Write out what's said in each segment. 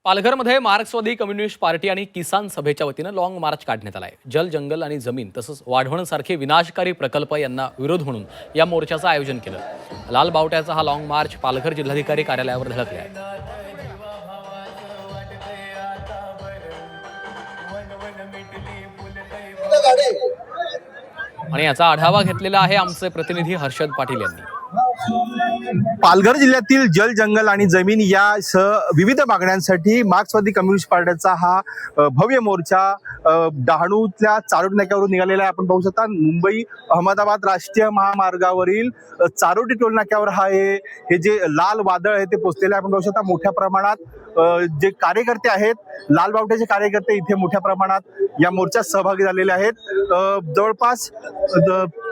पालघरमध्ये मार्क्सवादी communist party आणि किसान सभेच्या वतीनं लॉंग मार्च काढण्यात आलाय। जल, जंगल आणि जमीन तसंच वाढवणसारखे विनाशकारी प्रकल्प यांना विरोध म्हणून या मोर्चाचं आयोजन केलं। लाल बावट्याचा हा लॉंग मार्च पालघर जिल्हाधिकारी कार्यालयावर धडकले आहे। आणि याचा आढावा घेतलेला आहे आमचे प्रतिनिधी हर्षद पाटील यांनी। पालघर जिल्ह्यातील जल, जंगल आणि जमीन यासह विविध मागण्यांसाठी मार्क्सवादी कम्युनिस्ट पार्टीचा हा भव्य मोर्चा डहाणूतल्या चारोटी नाक्यावरून निघालेला आहे। आपण पाहू शकता मुंबई अहमदाबाद राष्ट्रीय महामार्गावरील चारोटी टोल नाक्यावर हे जे लाल वादळ आहे ते पोहोचलेले आहे। आपण पाहू शकता मोठ्या प्रमाणात जे कार्यकर्ते आहेत, लाल बावट्याचे कार्यकर्ते इथे मोठ्या प्रमाणात या मोर्चात सहभागी झालेले आहेत। जवळपास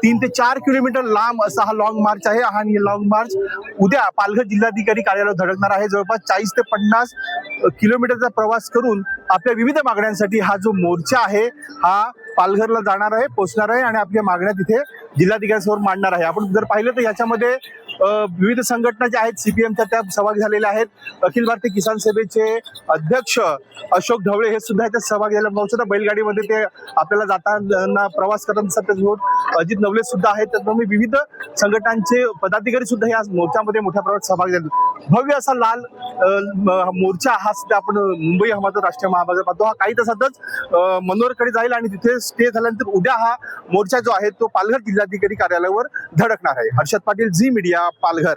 3 ते 4 किलोमीटर लांब असा हा लॉंग मार्च आहे आणि लॉंग मार्च उद्या पालघर जिल्हाधिकारी कार्यालयावर धडकणार आहे। जवळपास 40 ते 50 किलोमीटरचा प्रवास करून आपल्या विविध मागण्यांसाठी हा जो मोर्चा आहे हा पालघरला जाणार आहे, पोहोचणार आहे आणि आपल्या मागण्या तिथे जिल्हाधिकाऱ्यांसमोर मांडणार आहे। आपण जर पाहिलं तर याच्यामध्ये विविध संघटना ज्या आहेत सीपीएमच्या त्या सहभागी झालेल्या आहेत। अखिल भारतीय किसान सभेचे अध्यक्ष अशोक ढवळे हे सुद्धा याच्यात सहभागी झाले। पाहू बैलगाडीमध्ये ते आपल्याला जाताना प्रवास करताना दिसतात। त्याच्यासोबत अजित नवले सुद्धा आहेत। त्यामुळे विविध संघटनांचे पदाधिकारी सुद्धा या मोर्चामध्ये मोठ्या प्रमाणात सहभागी झाले। भव्य असा लाल मोर्चा हा सुद्धा आपण मुंबई अहमदाबाद राष्ट्रीय महामार्ग पाहतो। हा काही तासातच मनोरकडे जाईल आणि तिथे स्टे झाल्यानंतर उद्या हा मोर्चा जो आहे तो पालघर जिल्हाधिकारी कार्यालयावर धडकणार आहे। हर्षद पाटील, झी मीडिया, पालघर।